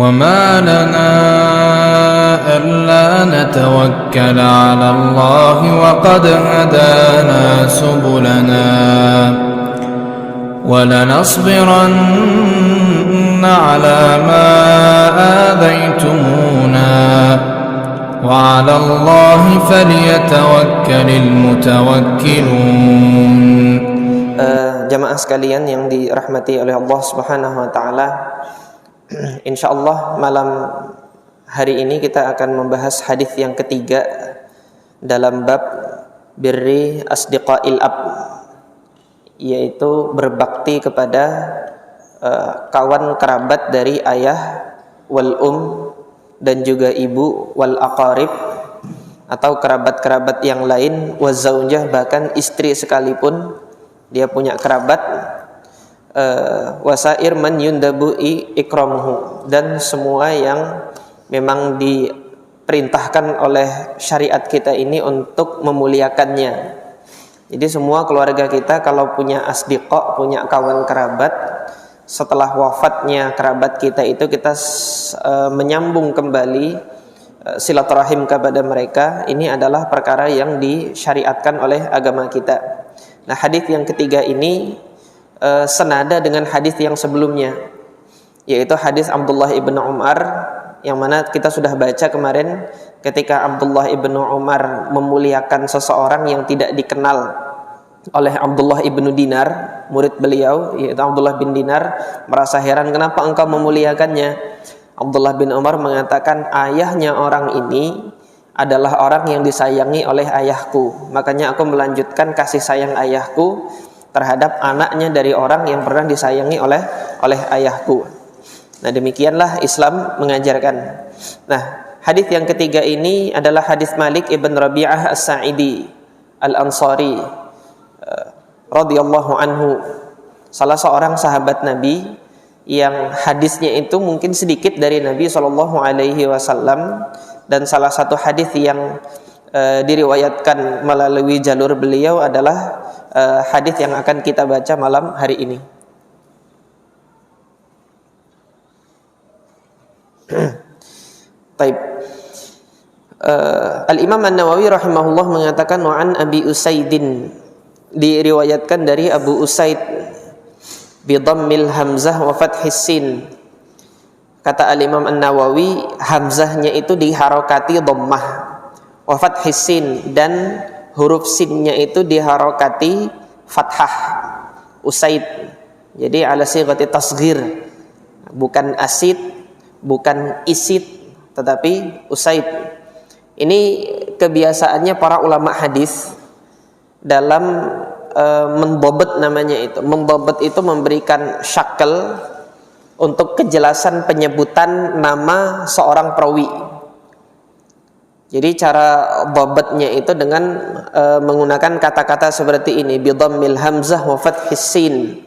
وما لنا ألا نتوكل على الله وقد هدانا سبلنا ولنصبرن على ما آذيتمونا وعلى الله فليتوكل المتوكلون. Jamaah sekalian yang dirahmati oleh Allah Subhanahu wa taala, insyaallah malam hari ini kita akan membahas hadis yang ketiga dalam bab birri asdiqail ab, yaitu berbakti kepada kawan kerabat dari ayah wal dan juga ibu wal aqarib atau kerabat-kerabat yang lain, wa zaujah bahkan istri sekalipun dia punya kerabat, wasair man yundabu ikramuhu, dan semua yang memang diperintahkan oleh syariat kita ini untuk memuliakannya. Jadi semua keluarga kita kalau punya asdiqa, punya kawan kerabat, setelah wafatnya kerabat kita itu kita menyambung kembali silaturahim kepada mereka. Ini adalah perkara yang disyariatkan oleh agama kita. Nah, hadis yang ketiga ini senada dengan hadis yang sebelumnya, yaitu hadis Abdullah ibnu Umar, yang mana kita sudah baca kemarin ketika Abdullah ibnu Umar memuliakan seseorang yang tidak dikenal oleh Abdullah ibnu Dinar, murid beliau, yaitu Abdullah bin Dinar merasa heran, kenapa engkau memuliakannya? Abdullah bin Umar mengatakan, ayahnya orang ini adalah orang yang disayangi oleh ayahku, makanya aku melanjutkan kasih sayang ayahku terhadap anaknya dari orang yang pernah disayangi oleh ayahku. Nah, demikianlah Islam mengajarkan. Nah, hadis yang ketiga ini adalah hadis Malik ibn Rabi'ah As-Sa'idi Al-Ansari radhiyallahu anhu, salah seorang sahabat Nabi yang hadisnya itu mungkin sedikit dari Nabi SAW, dan salah satu hadis yang diriwayatkan melalui jalur beliau adalah hadis yang akan kita baca malam hari ini. Taib. Al-Imam An-Nawawi rahimahullah mengatakan, wa an Abi Usaidin, diriwayatkan dari Abu Usaid bi dhammil hamzah wa fathis sin. Kata Al-Imam An-Nawawi, hamzahnya itu diharokati dhammah, wa fathis sin, dan huruf sinnya itu diharokati fathah. Usaid, jadi ala sighati tasghir, bukan asid, bukan isid, tetapi Usaid. Ini kebiasaannya para ulama hadis dalam mendobet, namanya itu mendobet, itu memberikan syakl untuk kejelasan penyebutan nama seorang perawi. Jadi cara dobetnya itu dengan menggunakan kata-kata seperti ini, bi dhammil hamzah wa fathis sin.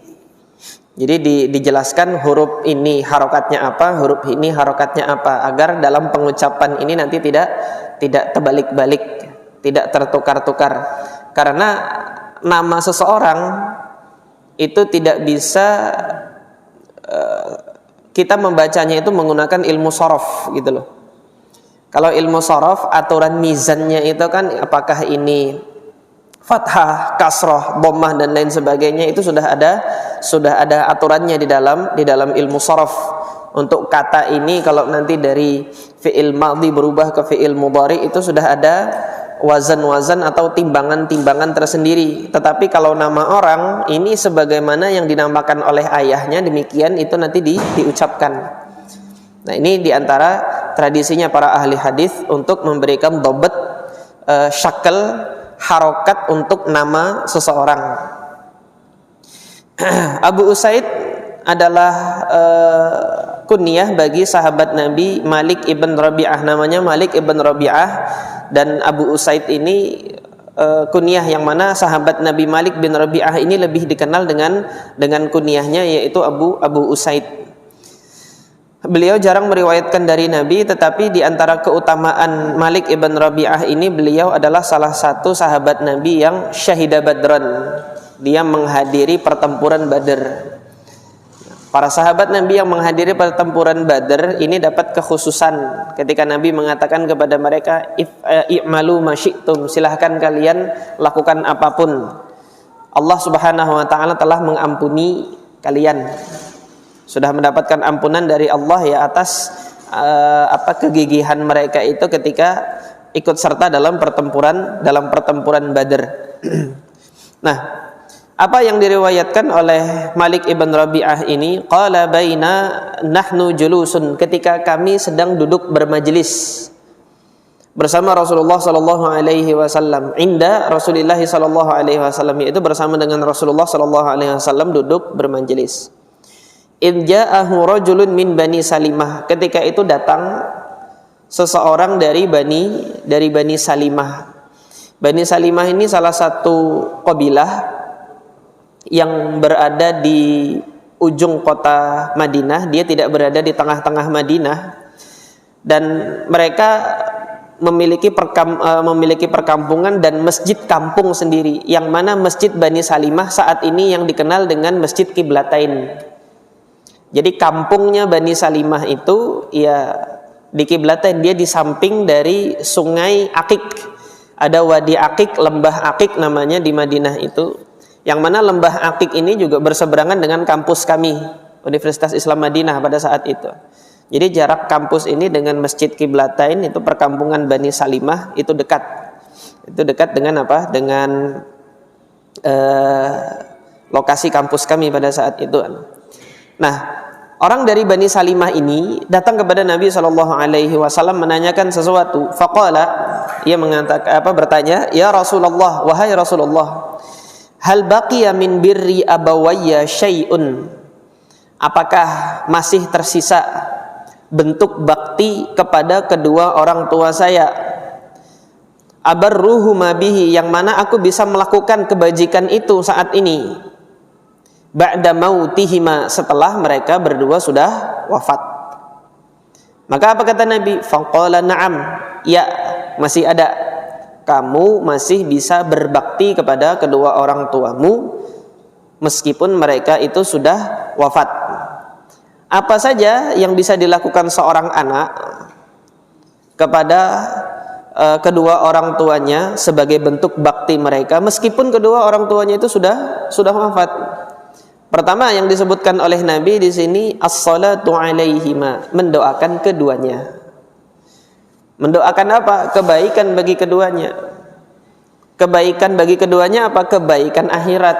Jadi dijelaskan huruf ini harokatnya apa, huruf ini harokatnya apa, agar dalam pengucapan ini nanti tidak terbalik-balik, tidak tertukar-tukar. Karena nama seseorang itu tidak bisa kita membacanya itu menggunakan ilmu shorof gitu loh. Kalau ilmu shorof, aturan mizannya itu kan apakah ini fathah, kasroh, dhammah dan lain sebagainya, itu sudah ada aturannya di dalam ilmu shorof. Untuk kata ini kalau nanti dari fi'il madhi berubah ke fi'il mudhari, itu sudah ada wazan-wazan atau timbangan-timbangan tersendiri. Tetapi kalau nama orang ini sebagaimana yang dinamakan oleh ayahnya, demikian itu nanti diucapkan. Nah, ini diantara tradisinya para ahli hadis untuk memberikan dhabt, syakl, harokat untuk nama seseorang. Abu Usaid adalah kunyah bagi sahabat Nabi Malik ibn Rabi'ah, namanya Malik ibn Rabi'ah. Dan Abu Usaid ini kunyah yang mana sahabat Nabi Malik bin Rabi'ah ini lebih dikenal dengan kunyahnya, yaitu Abu Usaid. Beliau jarang meriwayatkan dari Nabi, tetapi di antara keutamaan Malik ibn Rabi'ah ini, beliau adalah salah satu sahabat Nabi yang syahida Badran. Dia menghadiri pertempuran Badar. Para sahabat Nabi yang menghadiri pertempuran Badar ini dapat kekhususan ketika Nabi mengatakan kepada mereka, i'malu ma syi'tum, silahkan kalian lakukan apapun. Allah Subhanahu wa taala telah mengampuni kalian. Sudah mendapatkan ampunan dari Allah ya atas kegigihan mereka itu ketika ikut serta dalam pertempuran Badar. Nah, apa yang diriwayatkan oleh Malik ibn Rabi'ah ini, qala baina nahnu julusun, ketika kami sedang duduk bermajelis bersama Rasulullah sallallahu alaihi wasallam, inda Rasulullah sallallahu alaihi wasallam, yaitu bersama dengan Rasulullah sallallahu alaihi wasallam duduk bermajelis. In ja'ahu rajulun min Bani Salimah, ketika itu datang seseorang dari Bani Salimah. Bani Salimah ini salah satu kabilah yang berada di ujung kota Madinah. Dia tidak berada di tengah-tengah Madinah, dan mereka memiliki perkampungan dan masjid kampung sendiri, yang mana Masjid Bani Salimah saat ini yang dikenal dengan Masjid Qiblatain. Jadi kampungnya Bani Salimah itu ya di Qiblatain, dia di samping dari Sungai Akik. Ada Wadi Akik, Lembah Akik namanya di Madinah itu, yang mana Lembah Akik ini juga berseberangan dengan kampus kami, Universitas Islam Madinah pada saat itu. Jadi jarak kampus ini dengan Masjid Qiblatain, itu perkampungan Bani Salimah, itu dekat. Itu dekat dengan apa? Dengan lokasi kampus kami pada saat itu. Nah, orang dari Bani Salimah ini datang kepada Nabi SAW menanyakan sesuatu. Faqala, ia bertanya, ya Rasulullah, wahai Rasulullah, hal baqiya min birri abawayya syai'un, apakah masih tersisa bentuk bakti kepada kedua orang tua saya, abarruhuma bihi, yang mana aku bisa melakukan kebajikan itu saat ini, ba'da mautihima, setelah mereka berdua sudah wafat. Maka apa kata Nabi? Faqala na'am, ya, masih ada, kamu masih bisa berbakti kepada kedua orang tuamu meskipun mereka itu sudah wafat. Apa saja yang bisa dilakukan seorang anak kepada kedua orang tuanya sebagai bentuk bakti mereka meskipun kedua orang tuanya itu sudah wafat? Pertama yang disebutkan oleh Nabi di sini, as-salatu alaihima, mendoakan keduanya. Mendoakan apa? Kebaikan bagi keduanya. Kebaikan bagi keduanya apa? Kebaikan akhirat.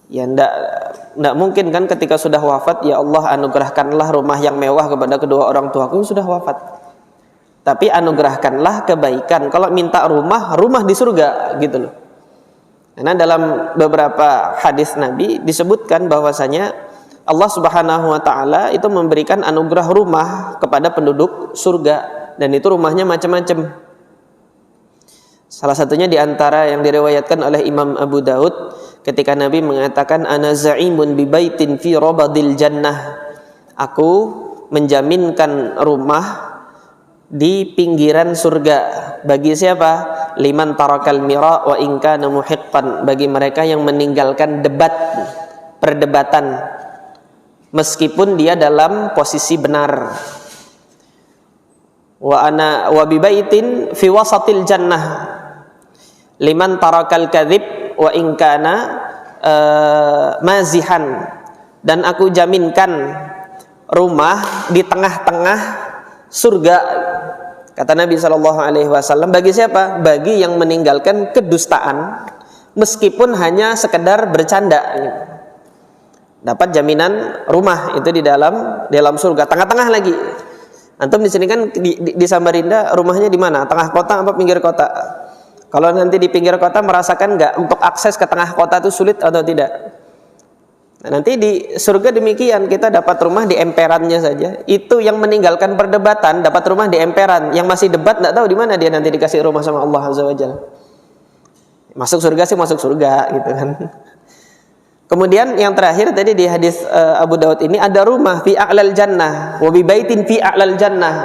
Ya enggak mungkin kan ketika sudah wafat, ya Allah anugerahkanlah rumah yang mewah kepada kedua orang tuaku sudah wafat. Tapi anugerahkanlah kebaikan. Kalau minta rumah di surga gitu loh. Karena dalam beberapa hadis Nabi disebutkan bahwasanya Allah Subhanahu wa taala itu memberikan anugerah rumah kepada penduduk surga, dan itu rumahnya macam-macam. Salah satunya di antara yang diriwayatkan oleh Imam Abu Daud ketika Nabi mengatakan, ana za'imun bi baitin fi rabadil jannah, aku menjaminkan rumah di pinggiran surga. Bagi siapa? Liman tarakal mira wa in kana muhiqqan, bagi mereka yang meninggalkan perdebatan meskipun dia dalam posisi benar. Wa bi baitin fi wasatil jannah liman tarakal kadzib wa in kana mazihan, dan aku jaminkan rumah di tengah-tengah surga, kata Nabi SAW, bagi siapa? Bagi yang meninggalkan kedustaan meskipun hanya sekedar bercanda. Dapat jaminan rumah itu di dalam surga, tengah-tengah lagi. Antum di sini kan di Samarinda rumahnya di mana? Tengah kota apa pinggir kota? Kalau nanti di pinggir kota merasakan nggak untuk akses ke tengah kota itu sulit atau tidak? Nah, nanti di surga demikian, kita dapat rumah di emperannya saja. Itu yang meninggalkan perdebatan dapat rumah di emperan. Yang masih debat nggak tahu di mana dia nanti dikasih rumah sama Allah Azza wa Jalla. Masuk surga sih masuk surga gitu kan. Kemudian yang terakhir tadi di hadis Abu Daud ini ada rumah fi a'lal jannah wa bi baitin fi a'lal jannah.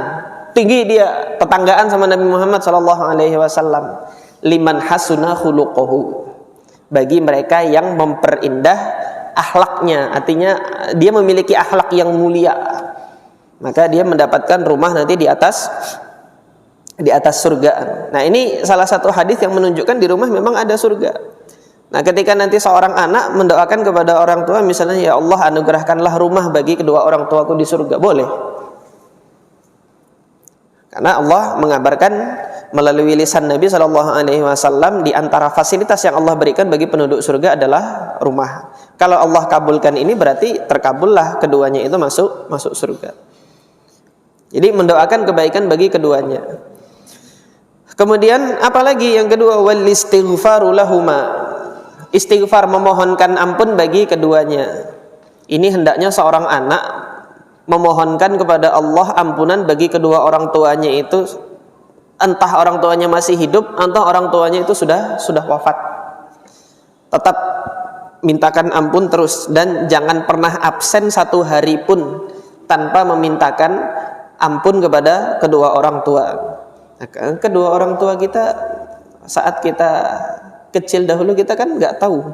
Tinggi dia, tetanggaan sama Nabi Muhammad SAW. Liman hasuna khuluquhu, bagi mereka yang memperindah akhlaknya, artinya dia memiliki akhlak yang mulia, maka dia mendapatkan rumah nanti di atas surga. Nah, ini salah satu hadis yang menunjukkan di rumah memang ada surga. Nah, ketika nanti seorang anak mendoakan kepada orang tua, misalnya, ya Allah anugerahkanlah rumah bagi kedua orang tuaku di surga, boleh. Karena Allah mengabarkan melalui lisan Nabi SAW, di antara fasilitas yang Allah berikan bagi penduduk surga adalah rumah. Kalau Allah kabulkan ini berarti terkabullah keduanya itu masuk surga. Jadi mendoakan kebaikan bagi keduanya. Kemudian apalagi yang kedua, wal istighfaru lahuma. Istighfar, memohonkan ampun bagi keduanya. Ini hendaknya seorang anak memohonkan kepada Allah ampunan bagi kedua orang tuanya itu, entah orang tuanya masih hidup atau orang tuanya itu sudah wafat. Tetap mintakan ampun terus, dan jangan pernah absen satu hari pun tanpa memintakan ampun kepada kedua orang tua. Nah, kedua orang tua kita saat kita kecil dahulu, kita kan nggak tahu.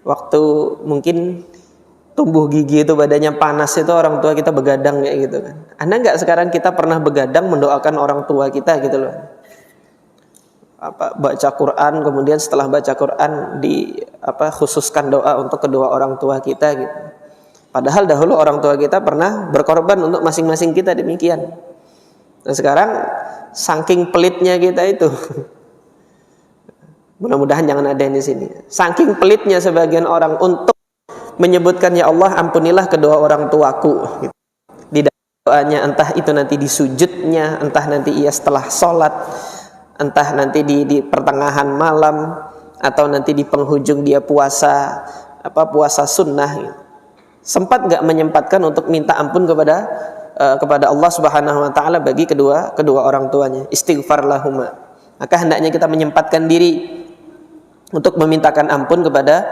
Waktu mungkin tumbuh gigi itu badannya panas itu orang tua kita begadang kayak gitu kan. Anda nggak sekarang kita pernah begadang mendoakan orang tua kita gitu loh. Baca Quran, kemudian setelah baca Quran khususkan doa untuk kedua orang tua kita gitu. Padahal dahulu orang tua kita pernah berkorban untuk masing-masing kita demikian. Nah, sekarang saking pelitnya kita itu, mudah-mudahan jangan ada yang di sini. Saking pelitnya sebagian orang untuk menyebutkan, ya Allah ampunilah kedua orang tuaku. Di dalam doanya, entah itu nanti di sujudnya, entah nanti ia setelah sholat, entah nanti di pertengahan malam, atau nanti di penghujung dia puasa sunnah. Sempat nggak menyempatkan untuk minta ampun kepada Allah Subhanahu Wa Taala bagi kedua orang tuanya. Istighfar lahuma. Maka hendaknya kita menyempatkan diri untuk memintakan ampun kepada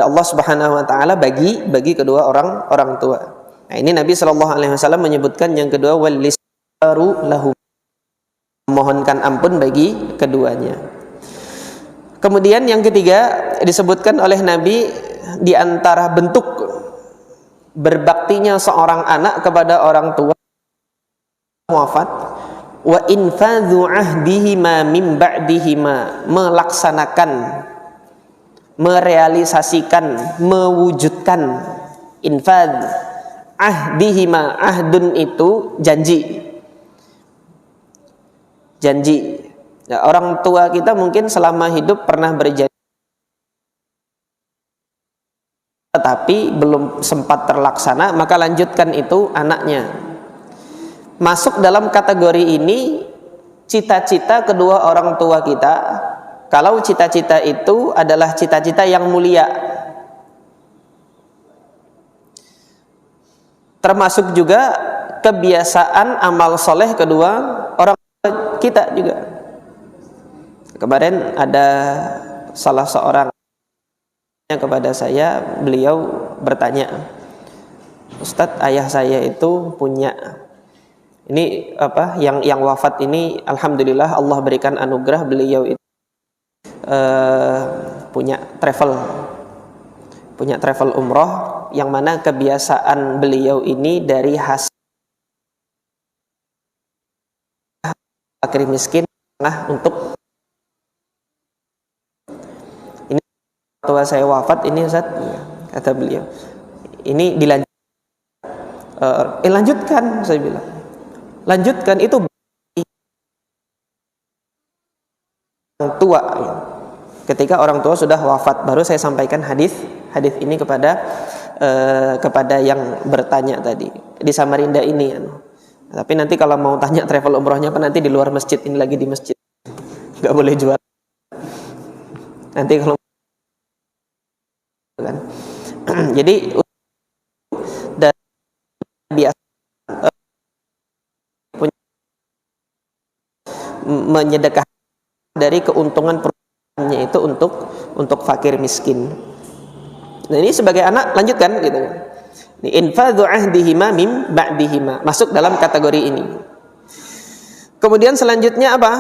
Allah Subhanahu Wa Taala bagi kedua orang tua. Nah, ini Nabi SAW menyebutkan yang kedua, wal istighfaru lahum, memohonkan ampun bagi keduanya. Kemudian yang ketiga disebutkan oleh Nabi, di antara bentuk berbaktinya seorang anak kepada orang tua wafat, wa infadhu ahdihima min ba'dihima, melaksanakan, merealisasikan, mewujudkan infadh ahdihima. Ahdun itu janji. Ya, orang tua kita mungkin selama hidup pernah berjanji tetapi belum sempat terlaksana, maka lanjutkan itu anaknya. Masuk dalam kategori ini cita-cita kedua orang tua kita. Kalau cita-cita itu adalah cita-cita yang mulia, termasuk juga kebiasaan amal soleh kedua orang tua kita juga. Kemarin ada salah seorang kepada saya, beliau bertanya, Ustadz, ayah saya itu punya ini yang wafat ini, alhamdulillah Allah berikan anugerah, beliau itu punya travel umroh, yang mana kebiasaan beliau ini dari hasil fakir miskin untuk tua saya wafat ini, Ustaz, kata beliau, ini lanjutkan, saya bilang, lanjutkan, itu orang tua. Ketika orang tua sudah wafat, baru saya sampaikan hadis ini kepada yang bertanya tadi di Samarinda ini. Tapi nanti kalau mau tanya travel umrohnya apa, nanti di luar masjid, ini lagi di masjid, nggak boleh jual. Nanti kalau kan. Jadi dan biasa menyedekah dari keuntungan perusahaannya itu untuk fakir miskin. Nah, ini sebagai anak lanjutkan gitu. Ini infadhu ahdihima mim ba'dihima, masuk dalam kategori ini. Kemudian selanjutnya apa?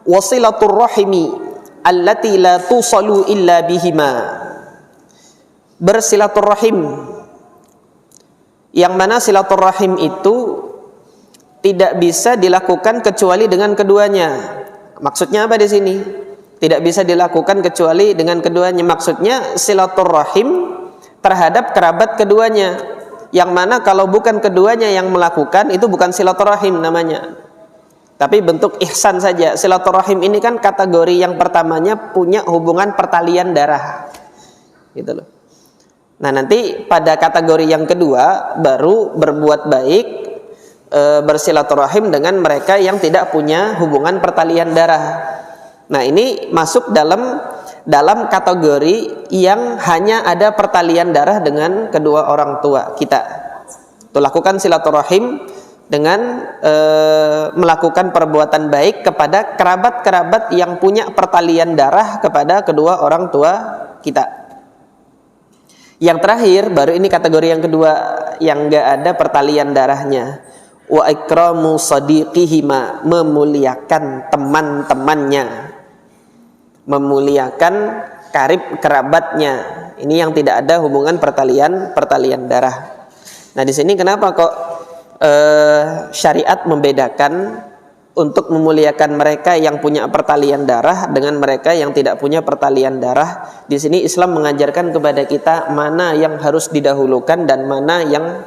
Wasilatur rahimi, allati la tusalu illa bihima. Bersilaturahim, yang mana silaturahim itu tidak bisa dilakukan kecuali dengan keduanya. Maksudnya apa di sini? Tidak bisa dilakukan kecuali dengan keduanya. Maksudnya silaturahim terhadap kerabat keduanya, yang mana kalau bukan keduanya yang melakukan, itu bukan silaturahim namanya, tapi bentuk ihsan saja. Silaturahim ini kan kategori yang pertamanya punya hubungan pertalian darah, gitu loh. Nah, nanti pada kategori yang kedua baru berbuat baik, bersilaturahim dengan mereka yang tidak punya hubungan pertalian darah. Nah, ini masuk dalam kategori yang hanya ada pertalian darah dengan kedua orang tua kita. Itu lakukan silaturahim dengan melakukan perbuatan baik kepada kerabat-kerabat yang punya pertalian darah kepada kedua orang tua kita. Yang terakhir, baru ini kategori yang kedua, yang enggak ada pertalian darahnya. Wa ikramu sadiqihima, memuliakan teman-temannya, memuliakan karib kerabatnya. Ini yang tidak ada hubungan pertalian darah. Nah, di sini kenapa kok syariat membedakan untuk memuliakan mereka yang punya pertalian darah dengan mereka yang tidak punya pertalian darah? Di sini Islam mengajarkan kepada kita mana yang harus didahulukan dan mana yang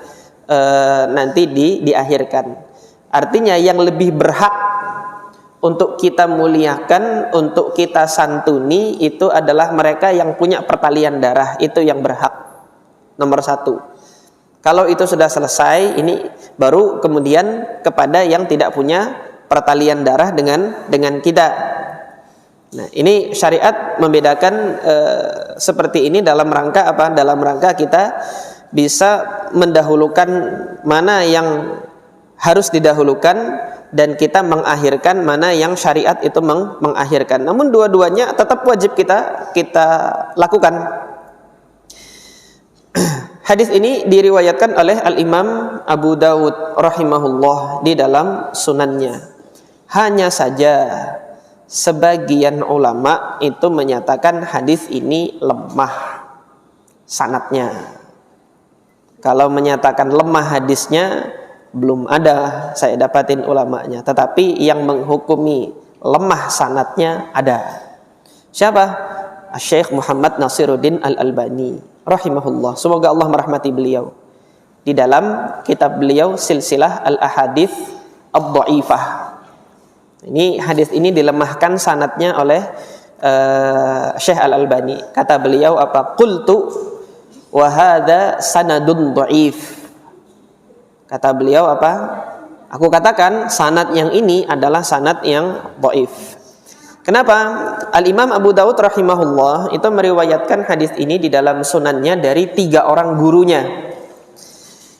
nanti diakhirkan. Artinya yang lebih berhak untuk kita muliakan, untuk kita santuni, itu adalah mereka yang punya pertalian darah. Itu yang berhak nomor satu. Kalau itu sudah selesai, ini baru kemudian kepada yang tidak punya pertalian darah dengan kita. Nah, ini syariat membedakan seperti ini dalam rangka apa? Dalam rangka kita bisa mendahulukan mana yang harus didahulukan dan kita mengakhirkan mana yang syariat itu mengakhirkan. Namun dua-duanya tetap wajib kita lakukan. Hadis ini diriwayatkan oleh Al-Imam Abu Dawud rahimahullah di dalam sunannya. Hanya saja sebagian ulama itu menyatakan hadis ini lemah sanadnya. Kalau menyatakan lemah hadisnya, belum ada saya dapatin ulamanya. Tetapi yang menghukumi lemah sanadnya ada. Siapa? Syekh Muhammad Nasiruddin Al-Albani rahimahullah. Semoga Allah merahmati beliau. Di dalam kitab beliau Silsilah Al-Ahadits Ad-Dhaifah. Ini hadis ini dilemahkan sanadnya oleh Syekh Al-Albani. Kata beliau apa? Qultu wa hadza sanadun dhaif. Kata beliau apa? Aku katakan sanad yang ini adalah sanad yang dhaif. Kenapa? Al-Imam Abu Dawud rahimahullah itu meriwayatkan hadis ini di dalam sunannya dari 3 orang gurunya.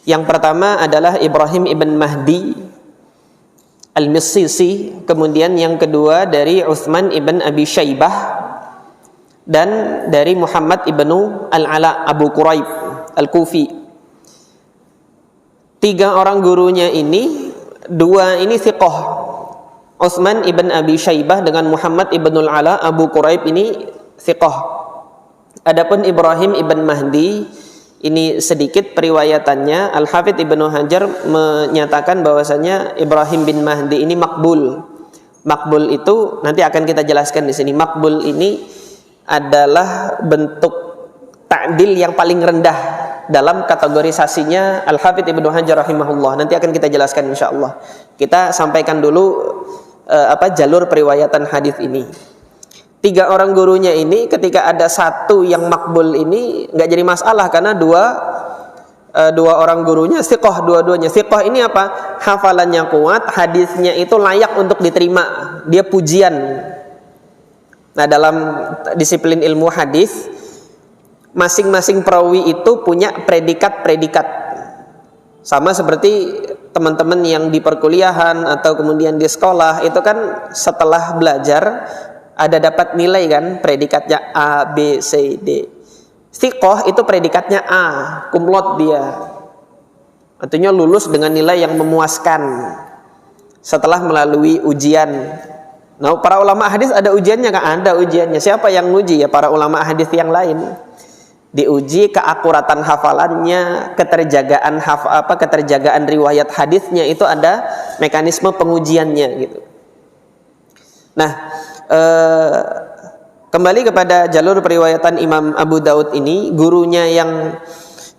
Yang pertama adalah Ibrahim ibn Mahdi Al-Missisi, kemudian yang kedua dari Utsman ibn Abi Syaibah, dan dari Muhammad ibnu Al-Ala Abu Quraib Al-Kufi. 3 orang gurunya ini, 2 ini thiqah. Utsman ibn Abi Syaibah dengan Muhammad ibn Al-Ala Abu Quraib ini thiqah. Adapun Ibrahim ibn Mahdi ini sedikit periwayatannya. Al-Hafidz Ibnu Hajar menyatakan bahwasanya Ibrahim bin Mahdi ini makbul. Makbul itu nanti akan kita jelaskan di sini. Makbul ini adalah bentuk ta'dil yang paling rendah dalam kategorisasinya Al-Hafidz Ibnu Hajar rahimahullah. Nanti akan kita jelaskan insyaallah. Kita sampaikan dulu jalur periwayatan hadis ini. 3 orang gurunya ini ketika ada satu yang makbul ini nggak jadi masalah, karena dua orang gurunya thiqah, dua-duanya thiqah. Ini apa? Hafalannya kuat, hadisnya itu layak untuk diterima, dia pujian. Nah, dalam disiplin ilmu hadis masing-masing perawi itu punya predikat-predikat. Sama seperti teman-teman yang di perkuliahan atau kemudian di sekolah itu kan setelah belajar ada dapat nilai kan, predikatnya A, B, C, D. Thiqah itu predikatnya A, cum laude dia. Artinya lulus dengan nilai yang memuaskan setelah melalui ujian. Nah, para ulama hadis ada ujiannya kan? Ada ujiannya. Siapa yang nguji? Ya para ulama hadis yang lain. Diuji keakuratan hafalannya, keterjagaan riwayat hadisnya, itu ada mekanisme pengujiannya gitu. Nah, kembali kepada jalur periwayatan Imam Abu Daud ini, gurunya yang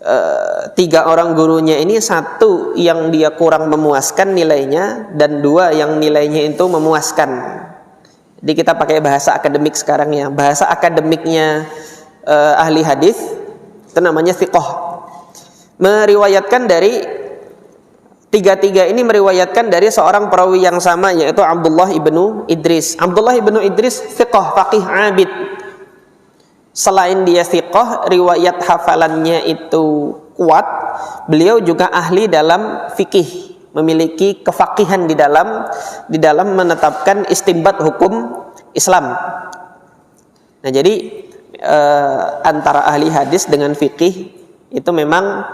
3 orang gurunya ini, 1 yang dia kurang memuaskan nilainya, dan 2 yang nilainya itu memuaskan. Jadi kita pakai bahasa akademik sekarang ya. Bahasa akademiknya ahli hadis itu namanya thiqah. Meriwayatkan dari 3 ini meriwayatkan dari seorang perawi yang sama, yaitu Abdullah ibnu Idris. Abdullah ibnu Idris thiqah, faqih, abid. Selain dia thiqah, riwayat hafalannya itu kuat, beliau juga ahli dalam fikih, memiliki kefaqihan di dalam menetapkan istinbat hukum Islam. Nah, jadi antara ahli hadis dengan fikih itu memang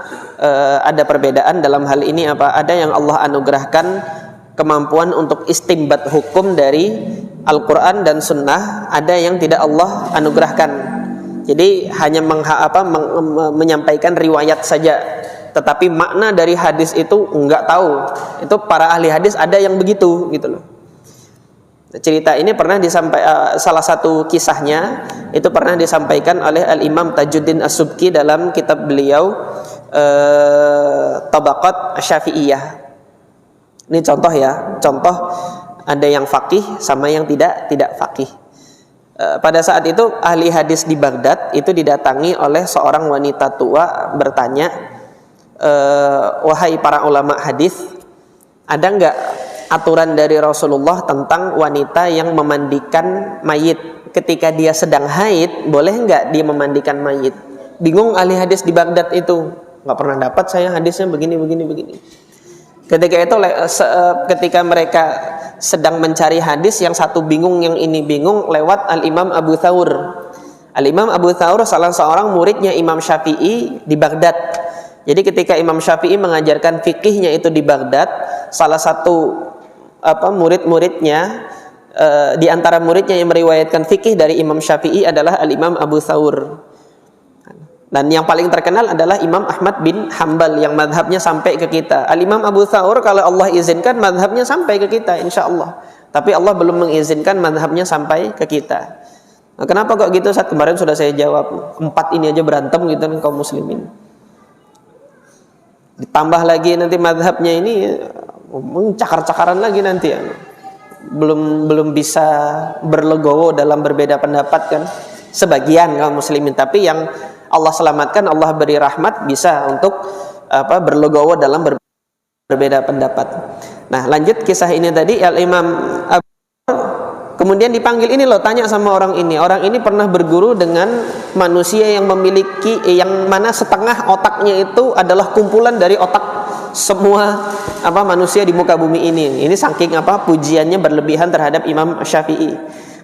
ada perbedaan dalam hal ini apa? Ada yang Allah anugerahkan kemampuan untuk istinbat hukum dari Al-Quran dan Sunnah, ada yang tidak Allah anugerahkan. Jadi hanya menyampaikan riwayat saja, tetapi makna dari hadis itu enggak tahu. Itu para ahli hadis ada yang begitu gitu loh. Cerita ini pernah disampaikan, salah satu kisahnya itu pernah disampaikan oleh Al-Imam Tajuddin As-Subki dalam kitab beliau Tabaqat Syafi'iyah. Ini contoh ya, contoh ada yang faqih sama yang tidak faqih. Pada saat itu ahli hadis di Baghdad itu didatangi oleh seorang wanita tua bertanya, wahai para ulama hadis, ada enggak aturan dari Rasulullah tentang wanita yang memandikan mayit ketika dia sedang haid, boleh enggak dia memandikan mayit? Bingung ahli hadis di Baghdad itu, enggak pernah dapat saya hadisnya begini. Ketika itu ketika mereka sedang mencari hadis, yang satu bingung, yang ini bingung, lewat Al-Imam Abu Thawr. Al-Imam Abu Thawr salah seorang muridnya Imam Syafi'i di Baghdad. Jadi ketika Imam Syafi'i mengajarkan fikihnya itu di Baghdad, salah satu murid-muridnya di antara muridnya yang meriwayatkan fikih dari Imam Syafi'i adalah Al-Imam Abu Thawr. Dan yang paling terkenal adalah Imam Ahmad bin Hanbal yang madhabnya sampai ke kita. Al-Imam Abu Thawr kalau Allah izinkan madhabnya sampai ke kita insya Allah. Tapi Allah belum mengizinkan madhabnya sampai ke kita. Nah, kenapa kok gitu? Saat kemarin sudah saya jawab, 4 ini aja berantem gitu kan kaum muslimin. Ditambah lagi nanti madhabnya ini cakar-cakaran lagi nanti ya. Belum bisa berlegowo dalam berbeda pendapat kan. Sebagian kaum muslimin, tapi yang Allah selamatkan, Allah beri rahmat, bisa untuk berlegowo dalam berbeda pendapat. Nah, lanjut kisah ini tadi, Al-Imam Abu kemudian dipanggil, ini loh, tanya sama orang ini. Orang ini pernah berguru dengan manusia yang memiliki, yang mana setengah otaknya itu adalah kumpulan dari otak semua manusia di muka bumi ini. Ini saking pujiannya berlebihan terhadap Imam Syafi'i.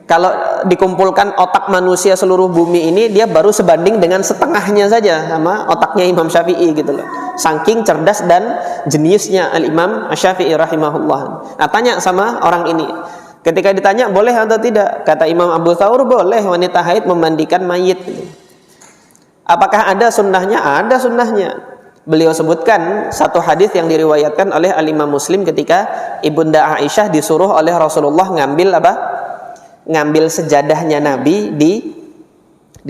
Kalau dikumpulkan otak manusia seluruh bumi ini, dia baru sebanding dengan setengahnya saja sama otaknya Imam Syafi'i gitu loh. Saking cerdas dan jeniusnya Al-Imam Syafi'i rahimahullah. Nah, tanya sama orang ini. Ketika ditanya boleh atau tidak, kata Imam Abu Thawr, boleh wanita haid memandikan mayit. Apakah ada sunnahnya? Ada sunnahnya. Beliau sebutkan satu hadis yang diriwayatkan oleh Al-Imam Muslim ketika Ibunda Aisyah disuruh oleh Rasulullah ngambil sejadahnya Nabi di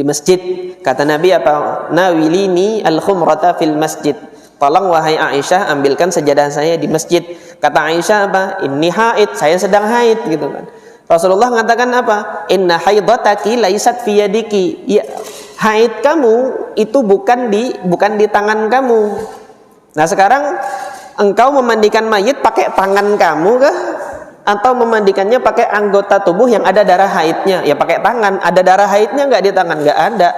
masjid. Kata Nabi nawilini al-khumrata fil masjid, tolong wahai Aisyah ambilkan sejadah saya di masjid. Kata Aisyah inni haid, saya sedang haid gitu kan. Rasulullah mengatakan inna haidataki laisat fi yadiki, ya, haid kamu itu bukan di tangan kamu. Nah, sekarang engkau memandikan mayit pakai tangan kamu kah? Atau memandikannya pakai anggota tubuh yang ada darah haidnya? Ya pakai tangan. Ada darah haidnya nggak di tangan? Nggak ada.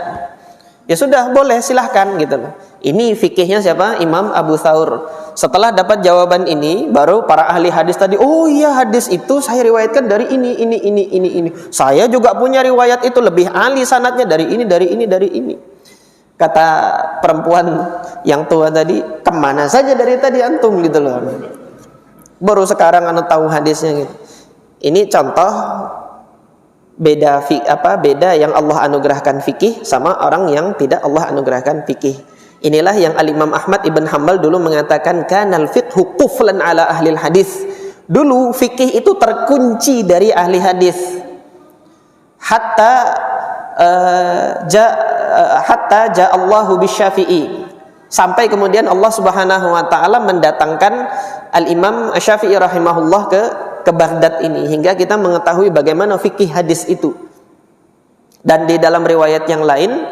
Ya sudah, boleh, silahkan gitu loh. Ini fikihnya siapa? Imam Abu Thawr. Setelah dapat jawaban ini, baru para ahli hadis tadi, oh iya, hadis itu saya riwayatkan dari ini. Saya juga punya riwayat itu, lebih ahli sanadnya dari ini. Kata perempuan yang tua tadi, kemana saja dari tadi antum gitu loh. Baru sekarang tahu hadisnya gitu. Ini contoh beda yang Allah anugerahkan fikih sama orang yang tidak Allah anugerahkan fikih. Inilah yang Al-Imam Ahmad Ibn Hanbal dulu mengatakan kanal fiqhu quflan ala ahli hadis. Dulu fikih itu terkunci dari ahli hadis. Hatta ja'allahu bisyafi'i. Sampai kemudian Allah Subhanahu wa taala mendatangkan Al-Imam Asy-Syafi'i rahimahullah ke Baghdad ini, hingga kita mengetahui bagaimana fikih hadis itu. Dan di dalam riwayat yang lain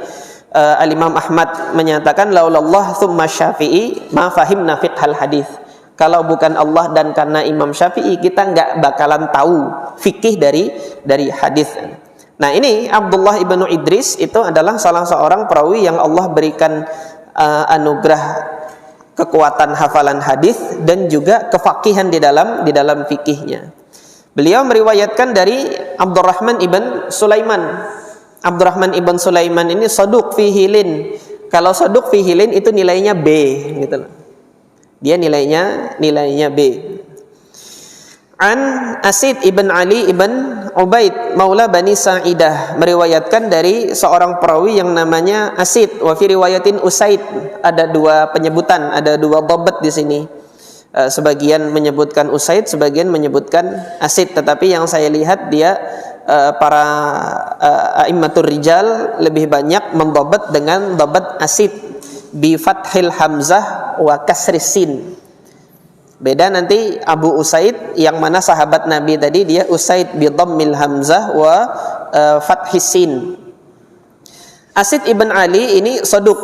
Al-Imam Ahmad menyatakan laulallah tsumma Syafi'i ma fahimna fiqhal hadis. Kalau bukan Allah dan karena Imam Syafi'i, kita nggak bakalan tahu fikih dari hadis. Nah, ini Abdullah ibnu Idris itu adalah salah seorang perawi yang Allah berikan anugerah kekuatan hafalan hadis dan juga kefakihan di dalam fikihnya. Beliau meriwayatkan dari Abdurrahman ibn Sulaiman. Abdurrahman ibn Sulaiman ini saduq fi hilin. Kalau saduq fi hilin itu nilainya B gitu loh. Dia nilainya B. An Asid ibn Ali ibn Ubaid maula Bani Sa'idah, meriwayatkan dari seorang perawi yang namanya Asid. Wa fi riwayatin Usaid. Ada dua penyebutan, ada dua dhabt di sini. Sebagian menyebutkan Usaid, sebagian menyebutkan Asid. Tetapi yang saya lihat dia para a'immatur rijal lebih banyak mendhabt dengan dhabt Asid bi fathil hamzah wa kasris sin. Beda nanti Abu Usaid yang mana sahabat Nabi tadi, dia Usaid bi dhammil hamzah wa fathis sin. Asid ibn Ali ini saduq,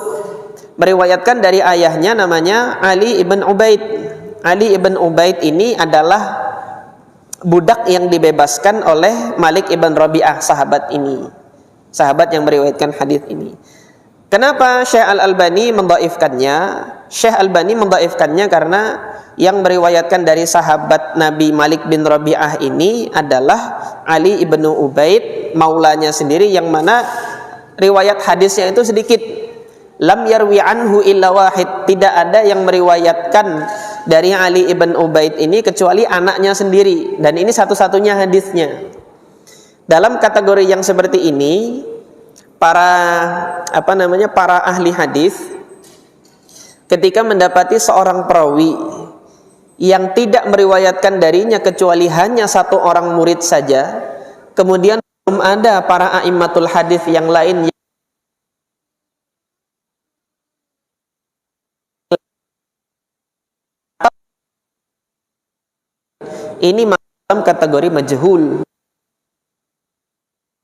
meriwayatkan dari ayahnya namanya Ali ibn Ubaid. Ali ibn Ubaid ini adalah budak yang dibebaskan oleh Malik ibn Rabi'ah, sahabat ini. Sahabat yang meriwayatkan hadis ini. Kenapa Syekh Al-Albani mendhaifkannya? Syekh Al-Albani mendhaifkannya karena yang meriwayatkan dari sahabat Nabi Malik bin Rabi'ah ini adalah Ali ibnu Ubaid, maulanya sendiri, yang mana riwayat hadisnya itu sedikit. Lam yarwi anhu illa wahid. Tidak ada yang meriwayatkan dari Ali ibn Ubaid ini kecuali anaknya sendiri, dan ini satu-satunya hadisnya. Dalam kategori yang seperti ini, para ahli hadis ketika mendapati seorang perawi yang tidak meriwayatkan darinya kecuali hanya satu orang murid saja, kemudian belum ada para a'immatul hadis yang lain ini dalam kategori majhul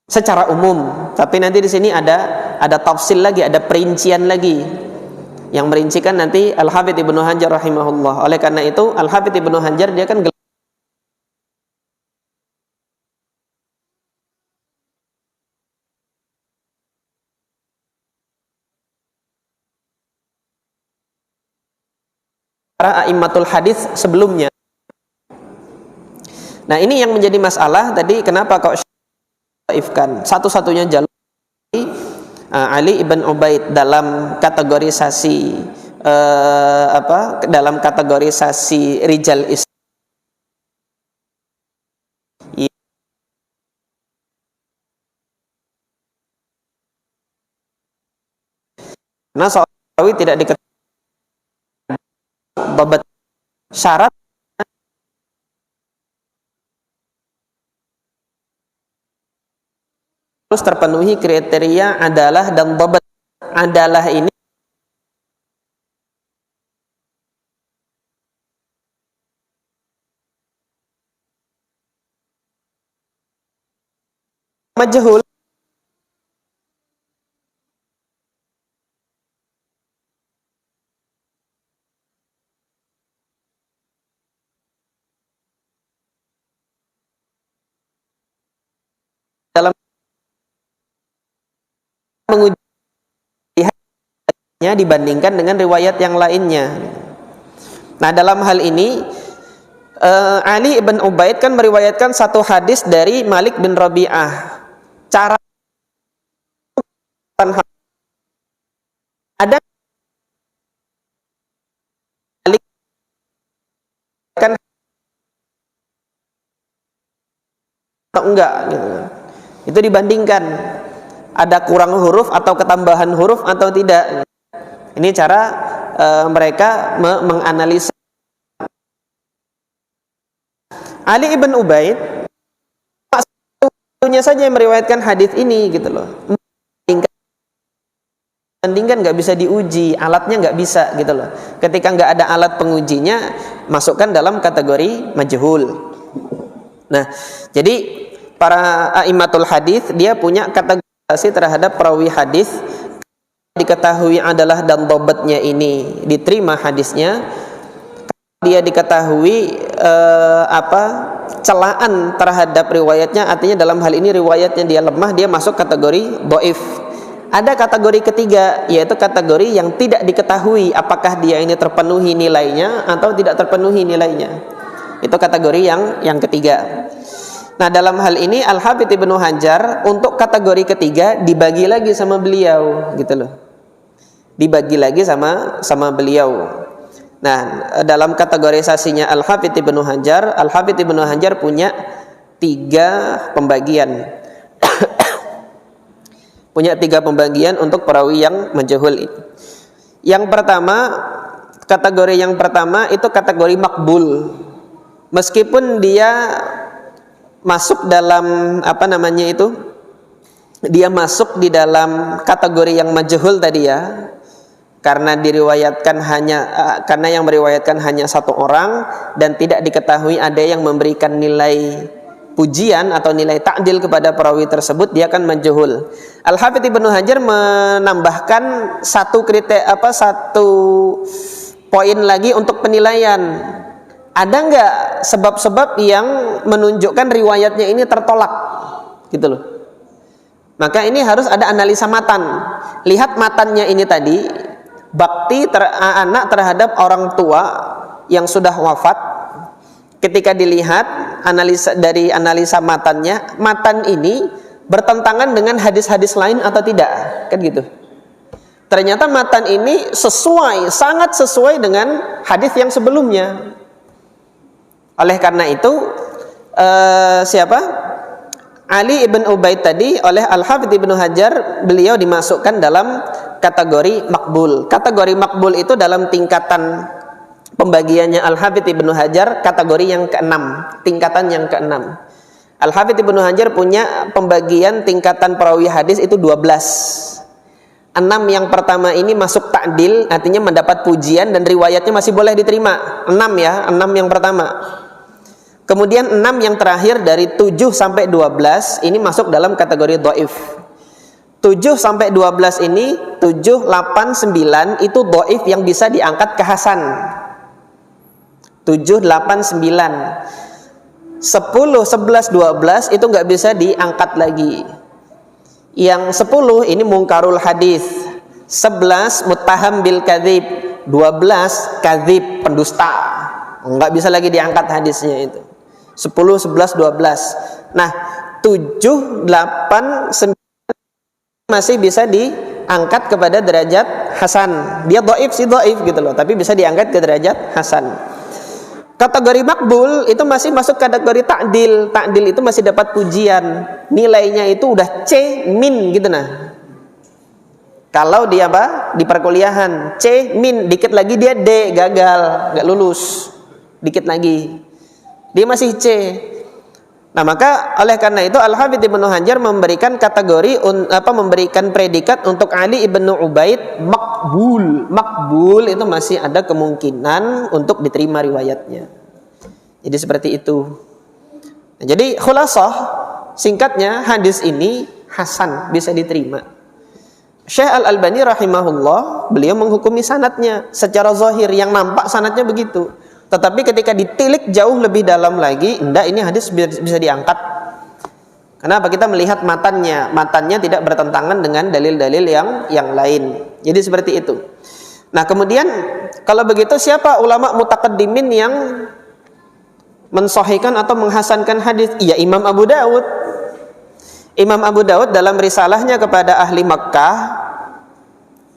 secara umum. Tapi nanti di sini ada tafsil lagi, ada perincian lagi yang merincikan nanti Al-Hafidz Ibnu Hajar rahimahullah. Oleh karena itu Al-Hafidz Ibnu Hajar dia kan para a'immatul hadis sebelumnya. Nah, ini yang menjadi masalah tadi, kenapa kok dhaifkan? Satu-satunya jalur Ali ibn Ubaid dalam kategorisasi dalam kategorisasi rijal Islam. Karena seorang perawi tidak diketahui babat syarat harus terpenuhi kriteria adalah dan dhabt. Adalah ini majhul. Dalam mengujinya dibandingkan dengan riwayat yang lainnya. Nah, dalam hal ini Ali ibn Ubaid kan meriwayatkan satu hadis dari Malik bin Rabi'ah. Cara ada Malik kan atau enggak gitu. Itu dibandingkan ada kurang huruf atau ketambahan huruf atau tidak. Ini cara mereka menganalisa. Ali ibn Ubaid satunya saja yang meriwayatkan hadis ini gitu loh. Bandingkan nggak bisa diuji, alatnya nggak bisa gitu loh. Ketika nggak ada alat pengujinya, masukkan dalam kategori majhul. Nah, jadi para a'immatul hadis dia punya kategorisasi terhadap perawi hadis, diketahui adalah dan dobatnya ini diterima hadisnya, dia diketahui celaan terhadap riwayatnya, artinya dalam hal ini riwayatnya dia lemah, dia masuk kategori dhaif. Ada kategori ketiga, yaitu kategori yang tidak diketahui apakah dia ini terpenuhi nilainya atau tidak terpenuhi nilainya. Itu kategori yang ketiga. Nah, dalam hal ini Al-Hafidz Ibnu Hajar untuk kategori ketiga dibagi lagi sama beliau gitu loh. Dibagi lagi sama beliau. Nah, dalam kategorisasinya Al-Hafidz Ibnu Hajar punya 3 pembagian. Punya 3 pembagian untuk perawi yang majhul ini. Yang pertama, kategori yang pertama itu kategori makbul. Meskipun dia masuk dalam dia masuk di dalam kategori yang majhul tadi ya. Karena yang meriwayatkan hanya 1 orang dan tidak diketahui ada yang memberikan nilai pujian atau nilai ta'dil kepada perawi tersebut, dia akan majhul. Al-Hafidz Ibnu Hajar menambahkan satu poin lagi untuk penilaian. Ada nggak sebab-sebab yang menunjukkan riwayatnya ini tertolak gitu loh. Maka ini harus ada analisa matan. Lihat matannya ini tadi, bakti anak terhadap orang tua yang sudah wafat. Ketika dilihat analisa matannya, matan ini bertentangan dengan hadis-hadis lain atau tidak, kan gitu. Ternyata matan ini sangat sesuai dengan hadis yang sebelumnya. Oleh karena itu Ali ibn Ubaid tadi oleh Al-Hafidz Ibnu Hajar beliau dimasukkan dalam kategori makbul. Kategori makbul itu dalam tingkatan pembagiannya Al-Hafidz Ibnu Hajar kategori yang ke-6, tingkatan yang ke-6. Al-Hafidz Ibnu Hajar punya pembagian tingkatan perawi hadis itu 12. 6 yang pertama ini masuk ta'dil, artinya mendapat pujian dan riwayatnya masih boleh diterima. 6 ya, 6 yang pertama. Kemudian 6 yang terakhir dari 7 sampai 12 ini masuk dalam kategori dhaif. 7 sampai 12 ini 7, 8, 9 itu dhaif yang bisa diangkat ke hasan. 7, 8, 9 10, 11, 12 itu nggak bisa diangkat lagi. Yang 10 ini mungkarul hadis, 11 muttaham bil kadzib, 12 kadzib pendusta, nggak bisa lagi diangkat hadisnya itu. 10, 11, 12. Nah 7, 8, 9 masih bisa diangkat kepada derajat hasan. Dia dhaif sih dhaif gitu loh, tapi bisa diangkat ke derajat hasan. Kategori makbul itu masih masuk kategori ta'dil. Ta'dil itu masih dapat pujian. Nilainya itu udah C- gitu nah. Kalau dia di perkuliahan C-, dikit lagi dia D, gagal, nggak lulus. Dikit lagi dia masih C. Nah, maka oleh karena itu Al-Hafidz Ibnu Hajar memberikan kategori memberikan predikat untuk Ali ibnu Ubaid makbul. Makbul itu masih ada kemungkinan untuk diterima riwayatnya. Jadi seperti itu. Nah, jadi khulasah singkatnya hadis ini hasan, bisa diterima. Syekh Al-Albani rahimahullah beliau menghukumi sanadnya secara zahir, yang nampak sanadnya begitu. Tetapi ketika ditilik jauh lebih dalam lagi, enggak, ini hadis bisa diangkat. Kenapa? Kita melihat matannya tidak bertentangan dengan dalil-dalil yang lain. Jadi seperti itu. Nah, kemudian kalau begitu siapa ulama mutaqaddimin yang mensahihkan atau menghasankan hadis? Iya, Imam Abu Dawud. Imam Abu Dawud dalam risalahnya kepada ahli Makkah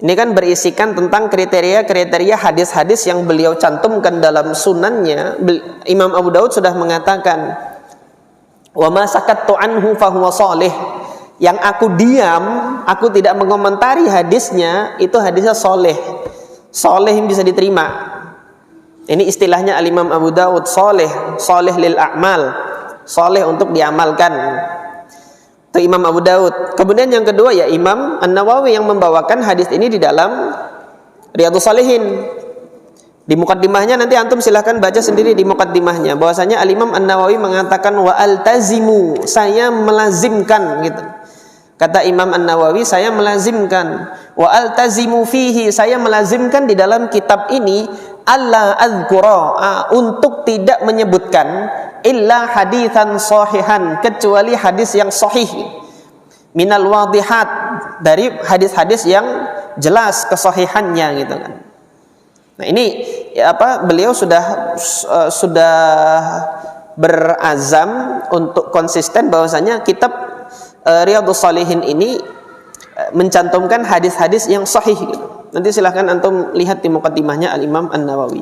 ini kan berisikan tentang kriteria-kriteria hadis-hadis yang beliau cantumkan dalam sunannya. Imam Abu Dawud sudah mengatakan Wa ma sakattu anhu fahuwa shalih. Yang aku diam, aku tidak mengomentari hadisnya, itu hadisnya soleh. Soleh yang bisa diterima. Ini istilahnya Al-Imam Abu Dawud, soleh. Soleh lil a'mal. Soleh untuk diamalkan. Itu Imam Abu Dawud. Kemudian yang kedua ya Imam An-Nawawi yang membawakan hadis ini di dalam Riyadhus Shalihin. Di mukaddimahnya nanti antum silahkan baca sendiri di mukaddimahnya. Bahwasanya Al-Imam An-Nawawi mengatakan wa altazimu, saya melazimkan gitu. Kata Imam An-Nawawi, saya melazimkan. Wa altazimu fihi, saya melazimkan di dalam kitab ini alla adzkura, untuk tidak menyebutkan illa haditsan sahihan, kecuali hadis yang sahih. Minal wadihat, dari hadis-hadis yang jelas kesahihannya gitu kan. Nah, ini beliau sudah berazam untuk konsisten bahwasanya kitab Riyadhus Shalihin ini mencantumkan hadis-hadis yang sahih gitu. Nanti silahkan antum lihat di mukaddimahnya Al-Imam An-Nawawi.